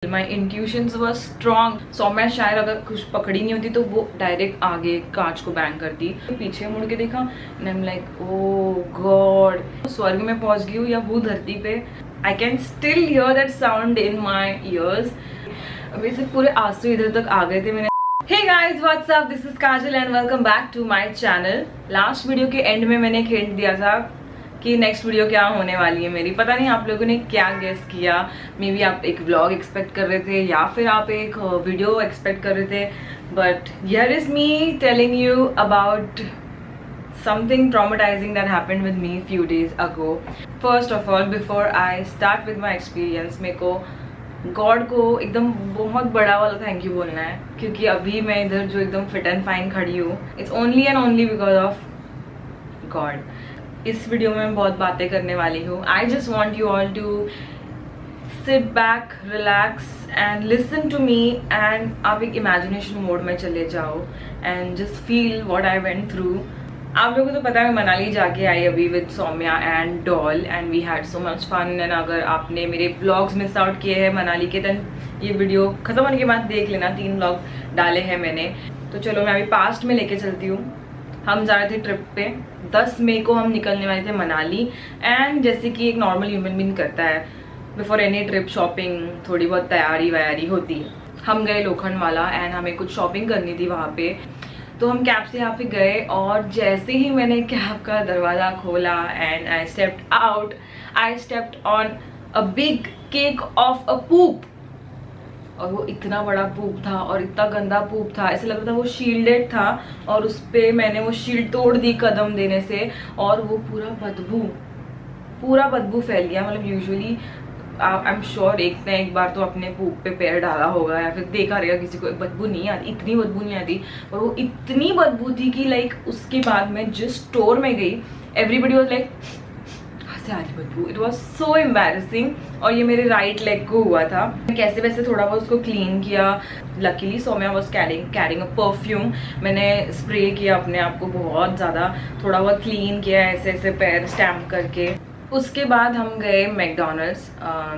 माई intuitions वर strong. Saumya शायद अगर कुछ पकड़ी नहीं होती तो वो डायरेक्ट आगे कांच को बैंग करती। पीछे मुड़ के देखा and I am like oh God, स्वर्ग में पहुंच गई हूँ या वो धरती पे। आई can still hear that sound in my years. अभी से पूरे आंसू इधर तक आ गए थे। मैंने Hey guys, what's up? This is Kajal and welcome back to my channel. Last video के एंड में मैंने एक हिंट दिया था कि नेक्स्ट वीडियो क्या होने वाली है मेरी। पता नहीं आप लोगों ने क्या गेस किया। मे बी आप एक व्लॉग एक्सपेक्ट कर रहे थे या फिर आप एक वीडियो एक्सपेक्ट कर रहे थे। But here is me telling you about something traumatizing that happened with me few days ago. First of all, before I start with my experience, मेरे को गॉड को एकदम बहुत बड़ा वाला थैंक यू बोलना है, क्योंकि अभी मैं इधर जो एकदम फिट एंड फाइन खड़ी हूँ, it's only and only because of God. इस वीडियो में मैं बहुत बातें करने वाली हूँ। I just want you all to sit back, relax and listen to me and आप एक इमेजिनेशन मोड में चले जाओ and just feel what I went through. आप लोगों को तो पता है मैं मनाली जाके आई अभी with Saumya and Doll and we had so much fun. And अगर आपने मेरे व्लॉग्स मिस आउट किए हैं मनाली के, देन ये वीडियो खत्म होने के बाद देख लेना। 3 व्लॉग डाले हैं मैंने। तो चलो मैं अभी पास्ट में लेके चलती हूँ। हम जा रहे थे ट्रिप पे। 10 मई को हम निकलने वाले थे मनाली। एंड जैसे कि एक नॉर्मल ह्यूमन बीइंग करता है बिफोर एनी ट्रिप, शॉपिंग थोड़ी बहुत तैयारी वैयारी होती है। हम गए लोखंडवाला एंड हमें कुछ शॉपिंग करनी थी वहाँ पे। तो हम कैब से यहाँ पे गए और जैसे ही मैंने कैब का दरवाज़ा खोला and I stepped on a big cake of a poop. और वो इतना बड़ा पूप था और इतना गंदा पूप था, ऐसे लग रहा था वो शील्डेड था और उस पर मैंने वो शील्ड तोड़ दी कदम देने से। और वो पूरा बदबू फैल गया। मतलब यूजुअली आई एम श्योर एक ना एक बार तो अपने पूप पे पैर डाला होगा या फिर देखा रहेगा किसी को। बदबू नहीं आती, इतनी बदबू नहीं आती। और वो इतनी बदबू थी कि लाइक उसके बाद मैं जिस स्टोर में गई, एवरीबडी वाज लाइक से आ रही बदबू। It was so embarrassing. और ये मेरे राइट लेग को हुआ था। कैसे वैसे थोड़ा बहुत उसको क्लीन किया। Luckily Saumya was carrying a perfume. मैंने स्प्रे किया अपने आप को बहुत ज़्यादा, थोड़ा बहुत क्लीन किया ऐसे ऐसे पैर स्टैम्प करके। उसके बाद हम गए McDonald's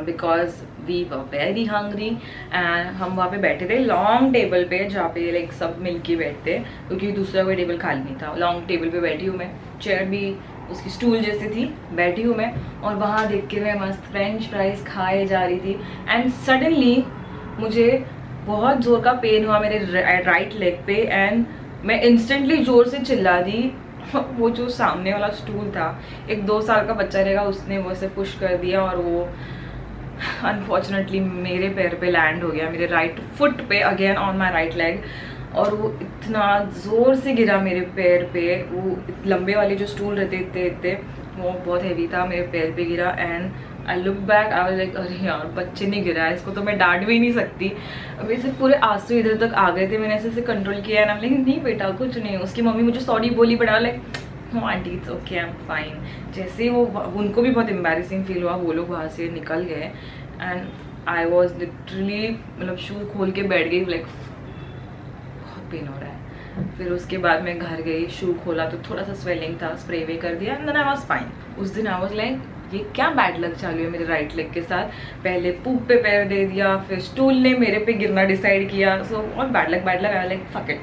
because we were very hungry. And हम वहाँ पे बैठे थे लॉन्ग टेबल पे, जहाँ पे लाइक सब मिलके बैठते, क्योंकि दूसरा कोई टेबल खाली नहीं था। लॉन्ग टेबल पे बैठी हूँ मैं, चेयर भी उसकी स्टूल जैसी थी, बैठी हूँ मैं। और वहाँ देख के मैं मस्त फ्रेंच फ्राइज खाए जा रही थी। एंड सडनली मुझे बहुत ज़ोर का पेन हुआ मेरे राइट लेग पे एंड मैं इंस्टेंटली ज़ोर से चिल्ला दी। वो जो सामने वाला स्टूल था, एक 2 साल का बच्चा रहेगा, उसने वो से पुश कर दिया और वो अनफॉर्चुनेटली मेरे पैर पे लैंड हो गया, मेरे राइट फुट पे, again on my right leg. और वो इतना ज़ोर से गिरा मेरे पैर पे। वो लंबे वाले जो स्टूल रहते थे वो बहुत हैवी था, मेरे पैर पे गिरा। And I look back, I was like अरे यार बच्चे नहीं गिरा है, इसको तो मैं डांट भी नहीं सकती। अभी से पूरे आंसू इधर तक आ गए थे। मैंने ऐसे कंट्रोल किया ना, लेकिन नहीं बेटा कुछ नहीं। उसकी मम्मी मुझे सॉरी बोली, बड़ा like no aunty it's okay I am fine. जैसे वो उनको भी बहुत एम्बैरेसिंग फील हुआ, वो लोग वहाँ से निकल गए एंड आई वॉज लिटरली मतलब शू खोल के बैठ गई, लाइक बहुत पेन हो रहा है। फिर उसके बाद मैं घर गई, शू खोला तो थोड़ा सा स्वेलिंग था, स्प्रे वे कर दिया and then I was fine. उस दिन आई वाज लाइक ये क्या बैड लक चालू है मेरे राइट लेग के साथ। पहले पूप पे पैर दे दिया, फिर स्टूल ने मेरे पे गिरना डिसाइड किया। सो बहुत bad luck I like fuck it,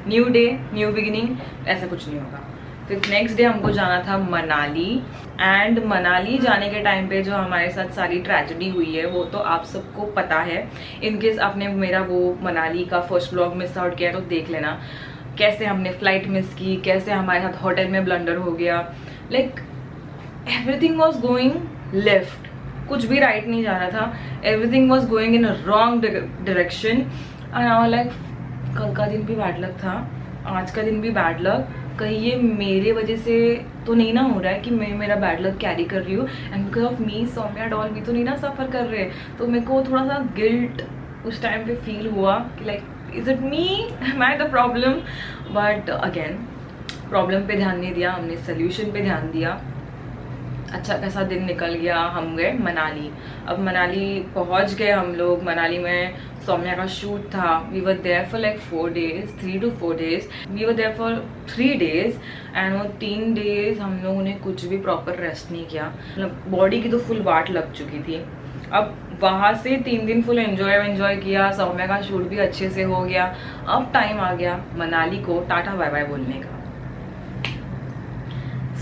new day new beginning, ऐसा कुछ नहीं होगा। फिर नेक्स्ट डे हमको जाना था मनाली। एंड मनाली जाने के टाइम पे जो हमारे साथ सारी ट्रेजेडी हुई है वो तो आप सबको पता है। इनकेस आपने मेरा वो मनाली का फर्स्ट व्लॉग मिस आउट किया तो देख लेना, कैसे हमने फ्लाइट मिस की, कैसे हमारे साथ होटल में ब्लंडर हो गया। Like everything was going left, कुछ भी राइट नहीं जा रहा था। Everything was going in a wrong direction. And I was like कल का दिन भी बैड लक था, आज का दिन भी बैड लक। कहीं ये मेरे वजह से तो नहीं ना हो रहा है कि मैं मेरा बैड लक कैरी कर रही हूँ and because of me Saumya Doll भी तो नहीं ना सफ़र कर रहे। तो मेरे को थोड़ा सा गिल्ट उस टाइम पे फील हुआ कि like is it me, am I the problem. But again problem पे ध्यान नहीं दिया हमने, सोल्यूशन पे ध्यान दिया। अच्छा खासा दिन निकल गया, हम गए मनाली। अब मनाली पहुंच गए हम लोग। मनाली में सौम्या का शूट था। We were there for like 4 days, 3 to 4 days। We were there for 3 days and वो 3 days हम लोगों ने कुछ भी प्रॉपर रेस्ट नहीं किया। मतलब बॉडी की तो फुल वाट लग चुकी थी। अब वहाँ से 3 दिन फुल एंजॉय किया। सौम्या का शूट भी अच्छे से हो गया। अब टाइम आ गया मनाली को टाटा बाय बाय बोलने का।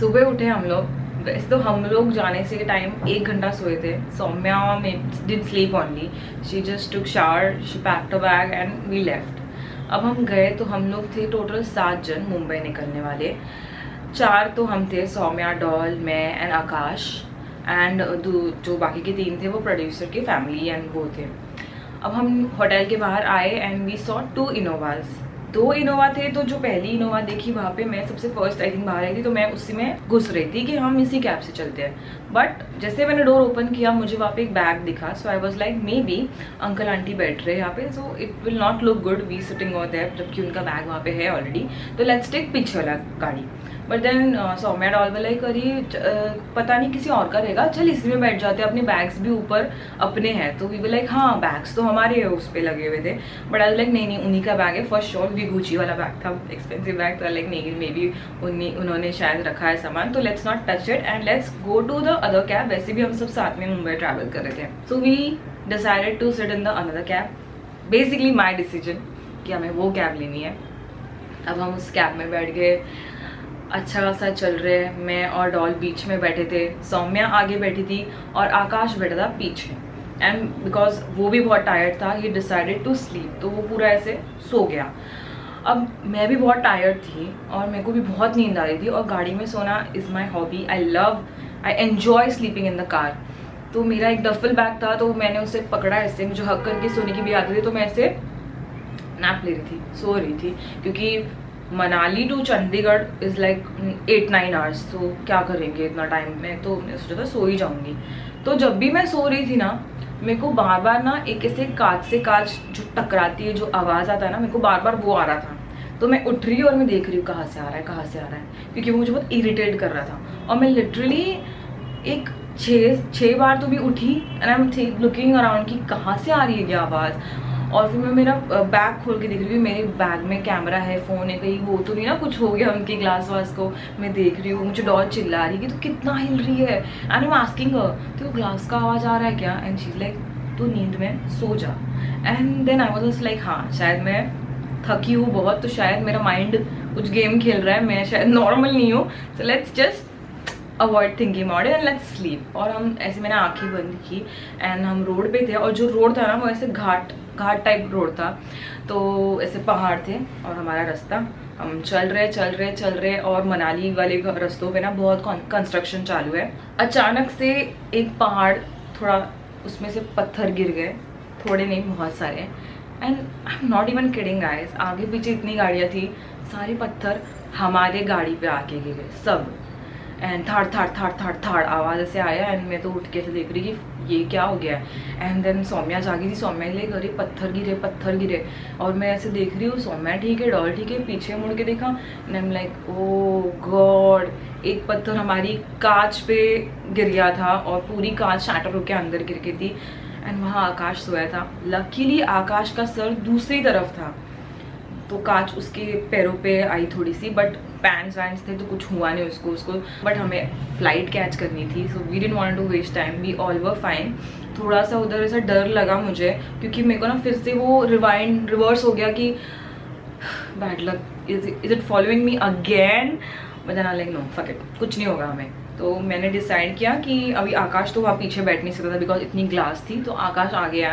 सुबह उठे हम लोग, वैसे तो हम लोग जाने से टाइम 1 घंटा सोए थे। Saumya did sleep only, she just took shower, she packed a bag and we left. अब हम गए तो हम लोग थे टोटल 7 जन मुंबई निकलने वाले। 4 तो हम थे, सौम्या, डॉल, मैं एंड आकाश, एंड जो बाकी के 3 थे वो प्रोड्यूसर की फैमिली एंड वो थे। अब हम होटल के बाहर आए एंड वी सॉ 2 इनोवाज। 2 इनोवा थे, तो जो पहली इनोवा देखी वहाँ पे मैं सबसे फर्स्ट आई थिंक बाहर आई थी, तो मैं उसी में घुस रही थी कि हम इसी कैब से चलते हैं। बट जैसे मैंने डोर ओपन किया मुझे वहाँ पे एक बैग दिखा, so I was like maybe uncle aunty बैठ रहे हैं यहाँ पे, so it will not look good we sitting over there, जबकि उनका बैग वहाँ पे है ऑलरेडी, तो लेट्स टेक पीछे वाला गाड़ी। बट देन सौम्या डॉल वाला करी पता नहीं किसी और का रहेगा, चल इसी में बैठ जाते हैं, अपने बैग्स भी ऊपर अपने हैं। तो वी वर लाइक हाँ बैग्स तो हमारे है उस पर लगे हुए थे, बट आई लाइक नहीं उन्हीं का बैग है फर्स्ट श्योर, भी गुची वाला बैग था, एक्सपेंसिव बैग, तो लाइक नहीं मे बी उन्होंने शायद रखा है सामान, तो let's not touch it and let's go to the other cab. वैसे भी हम सब साथ में मुंबई ट्रैवल कर रहे थे, so we decided to sit in the another cab. Basically my decision कि हमें वो कैब लेनी है। अब हम उस कैब में बैठ गए, अच्छा खासा चल रहे हैं। मैं और डॉल बीच में बैठे थे, सौम्या आगे बैठी थी और आकाश बैठा था पीछे, एंड बिकॉज वो भी बहुत टायर्ड था ही डिसाइडेड टू स्लीप, तो वो पूरा ऐसे सो गया। अब मैं भी बहुत टायर्ड थी और मेरे को भी बहुत नींद आ रही थी, और गाड़ी में सोना is my hobby, I enjoy sleeping in the car. तो मेरा एक डफल बैग था, तो मैंने उसे पकड़ा ऐसे, मुझे हक करके सोने की भी आदत थी, तो मैं ऐसे नैप ले रही थी, सो रही थी, क्योंकि Manali to Chandigarh is like 8-9 hours, तो क्या करेंगे इतना टाइम में, तो मैं सोचा था सो ही जाऊंगी। तो जब भी मैं सो रही थी ना, मेरे को बार बार ना एक ऐसे कांच से कांच जो टकराती है, जो आवाज़ आता है ना, मेरे को बार बार वो आ रहा था। तो मैं उठ रही और मैं देख रही हूँ कहाँ से आ रहा है, कहाँ से आ रहा है, क्योंकि वो मुझे बहुत इरिटेट कर रहा था। और मैं लिटरली एक 6 बार तो भी उठी and I am looking around कि कहाँ से आ रही है ये आवाज़। और फिर मैं मेरा बैग खोल के देख रही हूँ, मेरे बैग में कैमरा है, फ़ोन है, कहीं वो तो नहीं ना कुछ हो गया उनकी ग्लास वास को। मैं देख रही हूँ, मुझे डॉल चिल्ला रही है कि तू कितना हिल रही है, एंड आई एम आस्किंग तो ग्लास का आवाज़ आ रहा है क्या, एंड शी इज़ लाइक तू नींद में सो जा। And then I was like हाँ शायद मैं थकी हूँ बहुत, तो शायद मेरा माइंड कुछ गेम खेल रहा है, मैं शायद नॉर्मल नहीं हूँ, so let's just avoid thinking about it and let's sleep. और हम ऐसे, मैंने आंखें बंद की एंड हम रोड पे थे, और जो रोड था ना वो ऐसे घाट टाइप रोड था, तो ऐसे पहाड़ थे और हमारा रास्ता, हम चल रहे और मनाली वाले रास्तों पे ना बहुत कंस्ट्रक्शन चालू है। अचानक से एक पहाड़, थोड़ा उसमें से पत्थर गिर गए, थोड़े नहीं बहुत सारे, and I am not even kidding guys, आगे पीछे इतनी गाड़ियाँ थी, सारे पत्थर हमारे गाड़ी पे आके गिरे सब, एंड थाड़ आवाज़ ऐसे आया, एंड मैं तो उठ के ऐसे देख रही कि ये क्या हो गया है। एंड देन सौम्या जागी थी, सौम्या ले करी पत्थर गिरे, और मैं ऐसे देख रही हूँ सौम्या ठीक है, डॉल ठीक है, पीछे मुड़ के देखा and I am like oh God, एक पत्थर हमारी कांच पे गिर गया था और पूरी कांच शैटर होकर अंदर गिर गई थी, एंड वहाँ आकाश सोया था। लकीली आकाश का सर दूसरी तरफ था, तो कांच उसके पैरों पे आई थोड़ी सी, बट पैंट्स वैंट्स थे तो कुछ हुआ नहीं उसको। बट हमें फ्लाइट कैच करनी थी, so we didn't want to waste time, we all were fine. थोड़ा सा उधर ऐसा डर लगा मुझे, क्योंकि मेरे को ना फिर से वो रिवर्स हो गया कि bad luck, is it following me again, but then I like no fuck it, कुछ नहीं होगा हमें। तो मैंने डिसाइड किया कि अभी आकाश तो वहाँ पीछे बैठ नहीं सकता था बिकॉज इतनी ग्लास थी, तो आकाश आ गया।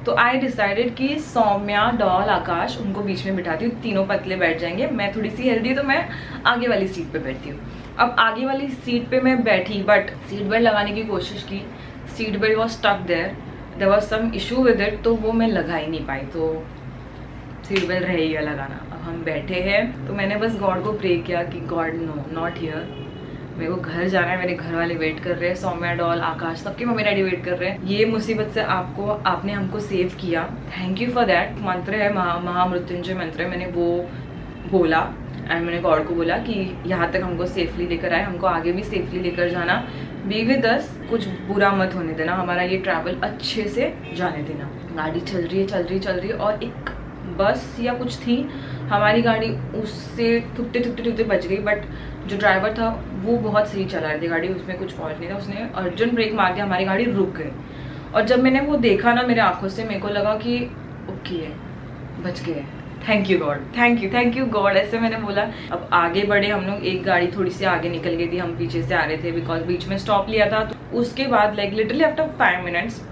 तो आई डिसाइडेड कि सौम्या, डॉल, आकाश उनको बीच में बिठाती हूँ, तीनों पतले बैठ जाएंगे, मैं थोड़ी सी हेल्दी, तो मैं आगे वाली सीट पे बैठती हूँ। अब आगे वाली सीट पे मैं बैठी, बट सीट बेल्ट लगाने की कोशिश की, seat belt was stuck there was some issue with it, तो वो मैं लगा ही नहीं पाई, तो सीट बेल्ट रहेगा लगाना। अब हम बैठे हैं, तो मैंने बस गॉड को प्रे किया कि गॉड नो नॉट हियर, मेरे को घर जाना है, मेरे घर वाले वेट कर रहे हैं, सौम्या, डॉल, आकाश, सबके मम्मी डैडी वेट कर रहे हैं। ये मुसीबत से आपने हमको सेव किया, थैंक यू फॉर दैट। मंत्र है, महामृत्युंजय मंत्र है, मैंने वो बोला एंड मैंने गॉड को बोला कि यहाँ तक हमको सेफली लेकर आए, हमको आगे भी सेफली लेकर जाना, बी विद अस, कुछ बुरा मत होने देना, हमारा ये ट्रैवल अच्छे से जाने देना। गाड़ी चल रही है और एक बस या कुछ थी, हमारी गाड़ी उससे थुकते बच गई, बट जो ड्राइवर था वो बहुत सही चला रही थी गाड़ी, उसमें कुछ फॉल्ट नहीं था, उसने अर्जेंट ब्रेक मार दिया, हमारी गाड़ी रुक गई। और जब मैंने वो देखा ना मेरे आंखों से, मेरे को लगा कि ओके है, बच गए, thank you God, thank you God, ऐसे मैंने बोला। अब आगे बढ़े हम लोग, एक गाड़ी थोड़ी सी आगे निकल गई थी, हम पीछे से आ रहे थे बिकॉज बीच में स्टॉप लिया था। तो उसके बाद like literally after 5 minutes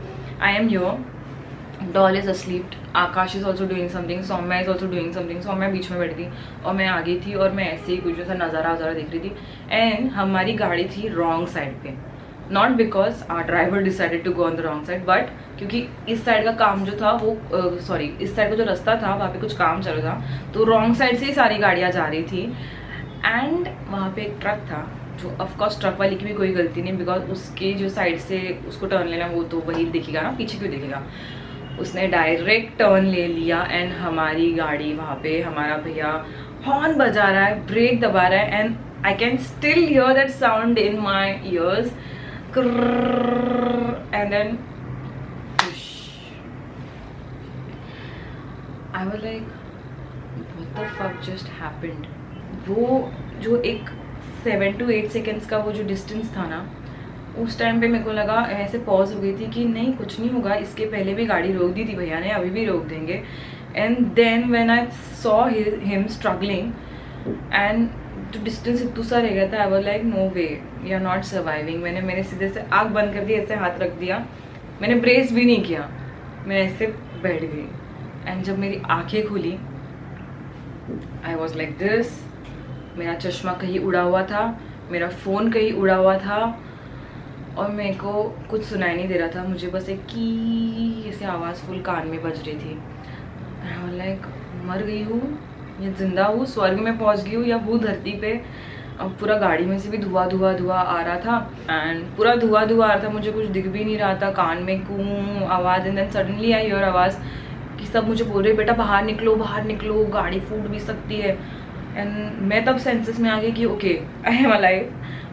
I am here, Doll is asleep, Akash is also doing something, Saumya is also doing something. Saumya बीच में बैठी थी और मैं आगे थी और मैं ऐसे ही कुछ जो था नज़ारा देख रही थी। एंड हमारी गाड़ी थी रॉन्ग साइड पे, not because our driver decided to go on the wrong side, but क्योंकि इस साइड का काम जो था वो सॉरी इस साइड का जो रास्ता था वहाँ पे कुछ काम चल रहा था, तो रॉन्ग साइड से ही सारी गाड़ियाँ जा रही थी। एंड वहाँ पे एक ट्रक था, जो ऑफकोर्स ट्रक वाले की भी कोई गलती नहीं, बिकॉज उसके जो साइड से उसको टर्न लेना वो तो वही दिखेगा ना, पीछे क्यों दिखेगा। उसने डायरेक्ट टर्न ले लिया एंड हमारी गाड़ी वहाँ पे, हमारा भैया हॉर्न बजा रहा है, ब्रेक दबा रहा है, and I can still hear that sound in my ears, and then I was like what the fuck just happened. वो जो एक 7 to 8 seconds का वो जो डिस्टेंस था ना, उस टाइम पे मेरे को लगा ऐसे पॉज हो गई थी कि नहीं कुछ नहीं होगा, इसके पहले भी गाड़ी रोक दी थी भैया ने, अभी भी रोक देंगे। And then when I saw him struggling and जो डिस्टेंस इतना सा रह गया था, I was like no way, we are not surviving. मैंने सीधे से आँख बंद कर दी, ऐसे हाथ रख दिया, मैंने ब्रेस भी नहीं किया, मैं ऐसे बैठ गई। एंड जब मेरी आँखें खुली आई वॉज लाइक दिस, मेरा चश्मा कहीं उड़ा हुआ था, मेरा फ़ोन कहीं उड़ा हुआ था और मेरे को कुछ सुनाई नहीं दे रहा था, मुझे बस एक की ऐसे आवाज़ फुल कान में बज रही थी। लाइक मर गई हूँ या जिंदा हूँ, स्वर्ग में पहुँच गई हूँ या हूँ धरती पे। अब पूरा गाड़ी में से भी धुआं आ रहा था एंड पूरा धुआं आ रहा था, मुझे कुछ दिख भी नहीं रहा था, कान में कूं आवाज़। And then suddenly I hear आवाज़ कि सब मुझे बोल रहे बेटा बाहर निकलो, गाड़ी फूट भी सकती है। एंड मैं तब सेंसेस में आ गई कि ओके आई एम अलाइव,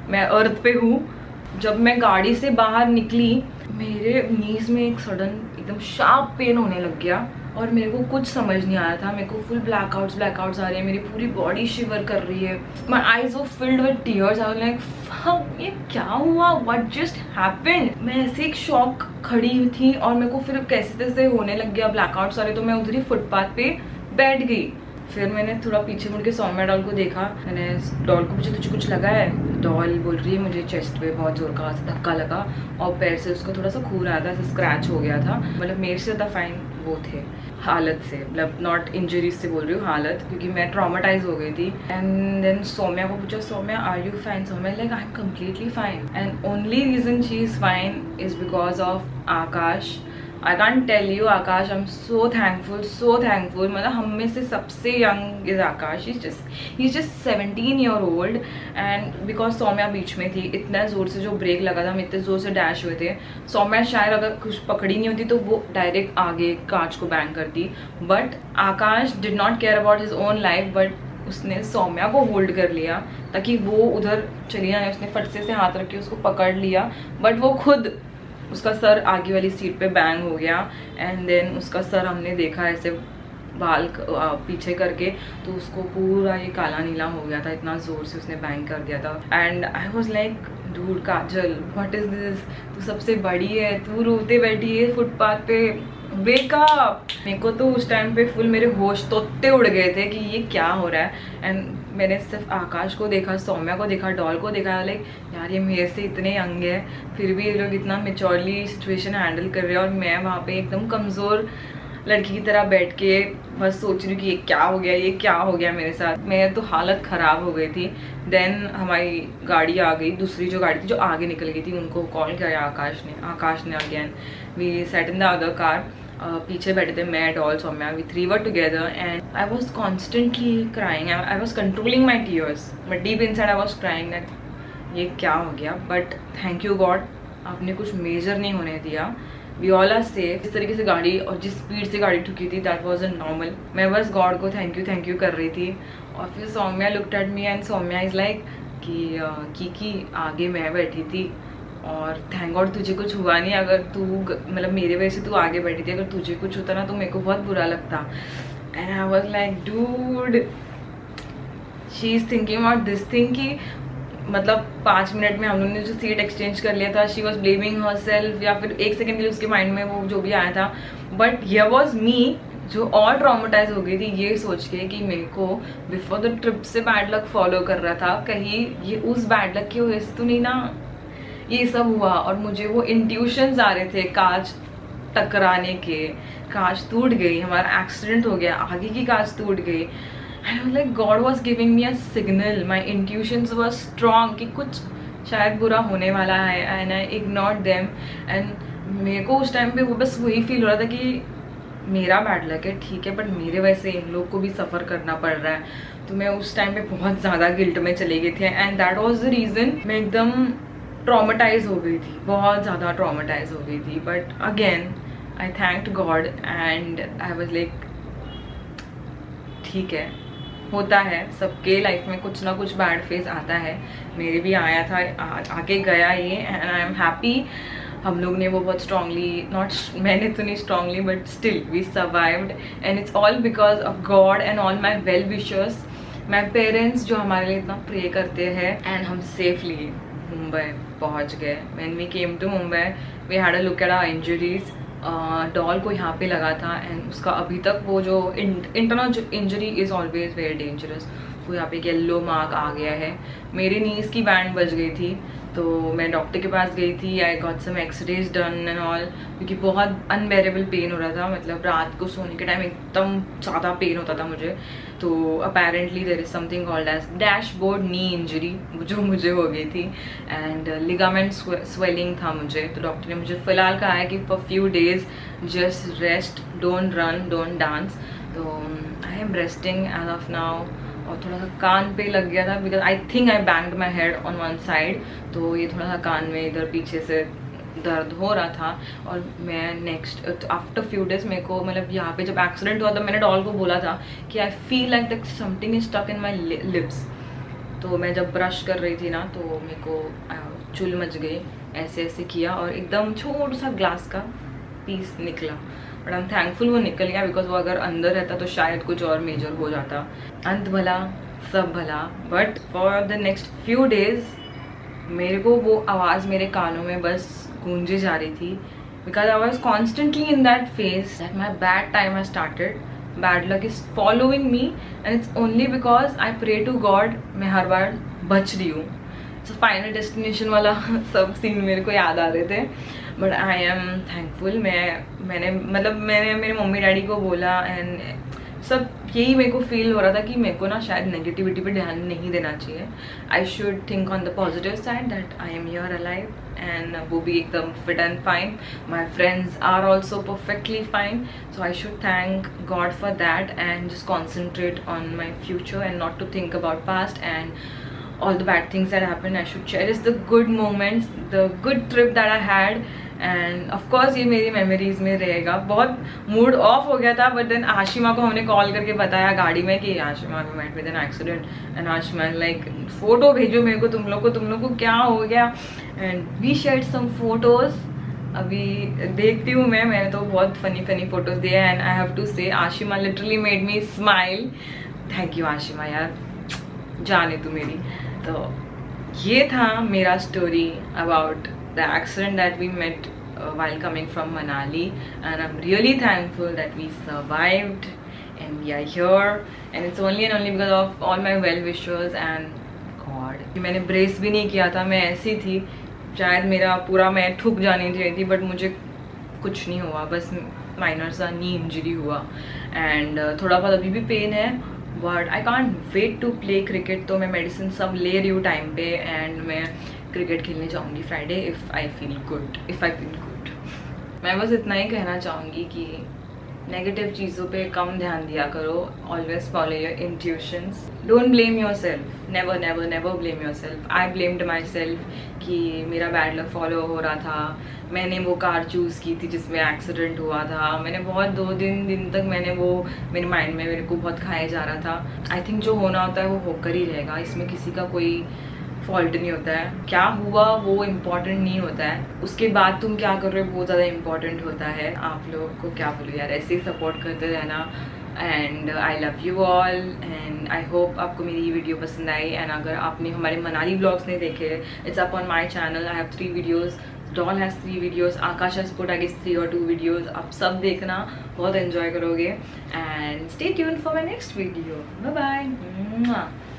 मैं अर्थ पे हूँ। जब मैं गाड़ी से बाहर निकली, मेरे नीज में एक सडन एकदम शार्प पेन होने लग गया और मेरे को कुछ समझ नहीं आ रहा था, मेरे को फुल ब्लैकआउट्स आ रही है, मेरी पूरी बॉडी शिवर कर रही है, my eyes were filled with tears. I was like fuck, ये क्या हुआ, व्हाट जस्ट हैपेंड। मैं ऐसे एक शॉक खड़ी थी और मेरे को फिर कैसे तैसे होने लग गया ब्लैकआउट्स आ रहे, तो मैं उधर ही फुटपाथ पे बैठ गई। फिर मैंने थोड़ा पीछे मुड़ के सौम्या डॉल को देखा, मैंने डॉल को पूछा तुझे कुछ लगा है? डॉल बोल रही है मुझे चेस्ट पे बहुत जोर का धक्का लगा और पैर से उसको थोड़ा सा खून आया था, स्क्रैच हो गया था। मतलब मेरे से ज़्यादा फाइन वो थे हालत से, मतलब नॉट इंजरीज से बोल रही हूँ, हालत, क्योंकि मैं ट्रॉमाटाइज हो गई थी। एंड देन सौम्या को पूछा Saumya are you fine? Saumya like I am completely fine and only reason she is fine is because of Akash. I can't tell you, Akash I am so thankful. मतलब हम में से सबसे young is Akash, he is just 17 year old। And because Saumya बीच में थी, इतना ज़ोर से जो ब्रेक लगा था, हम इतने ज़ोर से डैश हुए थे, सौम्या शायद अगर कुछ पकड़ी नहीं होती तो वो डायरेक्ट आगे कांच को बैंग करती। But Akash did not care about his own life, but उसने सौम्या को होल्ड कर लिया ताकि वो उधर चली जाए। उसने फटसे से हाथ रख के उसको पकड़ लिया, बट वो खुद उसका सर आगे वाली सीट पे बैंग हो गया। एंड देन उसका सर हमने देखा ऐसे बाल पीछे करके, तो उसको पूरा ये काला नीला हो गया था, इतना ज़ोर से उसने बैंग कर दिया था। And I was like dude Kajal what is this, तू सबसे बड़ी है, तू रोते बैठी है फुटपाथ पे, वेक अप। मेरे को तो उस टाइम पे फुल मेरे होश तोते उड़ गए थे कि ये क्या हो रहा है। एंड मैंने सिर्फ आकाश को देखा, सौम्या को देखा, डॉल को देखा, लाइक यार ये मेरे से इतने यंग है फिर भी ये लोग इतना मेच्योरली सिचुएशन हैंडल कर रहे हैं और मैं वहाँ पे एकदम कमज़ोर लड़की की तरह बैठ के बस सोच रही हूँ कि ये क्या हो गया मेरे साथ। मेरी तो हालत ख़राब हो गई थी। देन हमारी गाड़ी आ गई, दूसरी जो गाड़ी थी जो आगे निकल गई थी, उनको कॉल किया आकाश ने again. We set in the other car, पीछे बैठे थे मैं, Doll, Saumya, we 3 were together. And I was constantly crying, I was controlling my tears, but deep inside I was crying that ये क्या हो गया। बट थैंक यू गॉड, आपने कुछ मेजर नहीं होने दिया, वी ऑल आर सेफ। इस तरीके से गाड़ी और जिस स्पीड से गाड़ी ठुकी थी दैट वॉज अ नॉर्मल। मैं बस गॉड को थैंक यू कर रही थी। और फिर Soumya looked at me and Soumya is like कि आगे मैं बैठी थी और थैंक गॉड तुझे कुछ हुआ नहीं। अगर तू मतलब मेरे वजह से तू आगे बैठी थी, अगर तुझे कुछ होता ना तो मेरे को बहुत बुरा लगता। And I was like dude she is thinking about this thing कि मतलब 5 मिनट में हम लोगों ने जो सीट एक्सचेंज कर लिया था, she was blaming her self, या फिर 1 सेकेंड के लिए उसके माइंड में वो जो भी आया था. बट हियर वॉज मी जो और ट्रॉमेटाइज हो गई थी ये सोच के कि मेरे को बिफोर द ट्रिप से बैड लक फॉलो कर रहा था, कहीं ये उस बैड लक की वजह से तो नहीं ना ये सब हुआ. और मुझे वो इंट्यूशंस आ रहे थे कांच टकराने के, कांच टूट गई, हमारा एक्सीडेंट हो गया, आगे की कांच टूट गई. And like God was giving me a signal, my intuitions was strong कि कुछ शायद बुरा होने वाला है. And I ignored them. And मेरे को उस टाइम पे वो बस वही फील हो रहा था कि मेरा बैड लक है ठीक है, बट मेरे वैसे इन लोग को भी सफ़र करना पड़ रहा है. तो मैं उस टाइम पे बहुत ज़्यादा गिल्ट में चले गई थी. And that was the reason मैं एकदम ट्रॉमेटाइज हो गई थी, बहुत ज़्यादा ट्रॉमेटाइज हो गई थी. But again I thanked God and I was like ठीक है, होता है सबके लाइफ में कुछ ना कुछ बैड फेज आता है. मेरे भी आया था, आगे गया ये. एंड आई एम हैप्पी हम लोग ने वो बहुत स्ट्रांगली, नॉट मैंने तो नहीं strongly but still we survived. And it's all because of God and all my well wishers, my parents जो हमारे लिए इतना प्रे करते हैं. एंड हम सेफली मुंबई पहुंच गए. When we came to Mumbai we had a look at our injuries. Doll को यहाँ पे लगा था एंड उसका अभी तक वो जो internal injury is always very dangerous, वो यहाँ पे एक येल्लो मार्क आ गया है. मेरी नीज की बैंड बज गई थी तो मैं डॉक्टर के पास गई थी. I got some x-rays done and all, क्योंकि बहुत अनबेरेबल पेन हो रहा था. मतलब रात को सोने के टाइम एकदम ज़्यादा पेन होता था मुझे. तो apparently there is something called as dashboard knee injury जो मुझे हो गई थी. एंड लिगामेंट स्वेलिंग था मुझे. तो डॉक्टर ने मुझे फ़िलहाल कहा है कि for few days just rest, don't run, don't dance. तो I am resting as of now. और थोड़ा सा कान पे लग गया था because I think I banged my head on one side. तो ये थोड़ा सा कान में इधर पीछे से दर्द हो रहा था. और मैं नेक्स्ट आफ्टर फ्यू डेज मेरे को मतलब यहाँ पे जब एक्सीडेंट हुआ था मैंने डॉल को बोला था कि I feel like that something is stuck in my lips. तो मैं जब ब्रश कर रही थी ना तो मेरे को चुल मच गई, ऐसे ऐसे किया और एकदम छोटा सा ग्लास का पीस निकला. बट आई एम थैंकफुल वो निकल गया बिकॉज वो अगर अंदर रहता तो शायद कुछ और मेजर हो जाता. अंत भला सब भला. But for the next few days मेरे को वो आवाज़ मेरे कानों में बस गूंजे जा रही थी because I was constantly in that phase that my bad time has started, bad luck is following me and it's only because I pray to God मैं हर बार बच रही हूँ. सो फाइनल डेस्टिनेशन वाला सब सीन मेरे को याद आ रहे थे. But I am thankful. मैंने मेरे मम्मी डैडी को बोला एंड सब यही मेरे को फील हो रहा था कि मेरे को ना शायद नेगेटिविटी पे ध्यान नहीं देना चाहिए. I should think on the positive side that I am here alive and वो भी एकदम fit and fine. My friends are also perfectly fine. So I should thank God for that and just concentrate on my future and not to think about past and all the bad things that happened. I should cherish the good moments, the good trip that I had. And of course ये मेरी memories में रहेगा. बहुत mood off हो गया था but then Ashima को हमने कॉल करके बताया गाड़ी में कि Ashima we met with an accident. And Ashima like photo भेजो मेरे को, तुम लोग को क्या हो गया. And we shared some photos. अभी देखती हूँ मैंने तो बहुत फनी फोटोज़ दिए. And I have to say Ashima literally made me smile. Thank you Ashima यार, जाने तू मेरी. तो ये था मेरा story about the accident that we met while coming from Manali, and I'm really thankful that we survived and we are here, and it's only and only because of all my well wishers and God. मैंने brace भी नहीं किया था, मैं ऐसी थी शायद मेरा पूरा मैं ठुक जानी चाहिए थी बट मुझे कुछ नहीं हुआ, बस माइनर सा नी इंजरी हुआ. एंड थोड़ा बहुत अभी भी पेन है but I can't wait to play cricket. तो मैं मेडिसिन सब ले रही हूँ टाइम पे एंड मैं क्रिकेट खेलने जाऊँगी Friday if I feel good. मैं बस इतना ही कहना चाहूँगी कि नेगेटिव चीज़ों पे कम ध्यान दिया करो. Always follow your intuitions. Don't blame your self. Never never never blame your self. I blamed my self कि मेरा बैड लक फॉलो हो रहा था. मैंने वो कार चूज़ की थी जिसमें एक्सीडेंट हुआ था. मैंने बहुत 2-3 दिन तक मैंने वो मेरे माइंड में मेरे को बहुत खाया जा रहा था. आई थिंक जो होना होता है वो होकर ही रहेगा. इसमें किसी का कोई फॉल्ट नहीं होता है. क्या हुआ वो इम्पॉर्टेंट नहीं होता है, उसके बाद तुम क्या कर रहे हो वो ज़्यादा इम्पॉर्टेंट होता है. आप लोगों को क्या बोलूँ यार, ऐसे ही सपोर्ट करते रहना and I love you all and I hope आपको मेरी ये वीडियो पसंद आई। एंड अगर आपने हमारे मनाली ब्लॉग्स नहीं देखे, it's up on my channel, I have 3 videos, Doll has 3 videos, Akash has put I guess 3 or 2 videos. आप सब देखना, बहुत एंजॉय करोगे and stay tuned for my next video. Bye bye.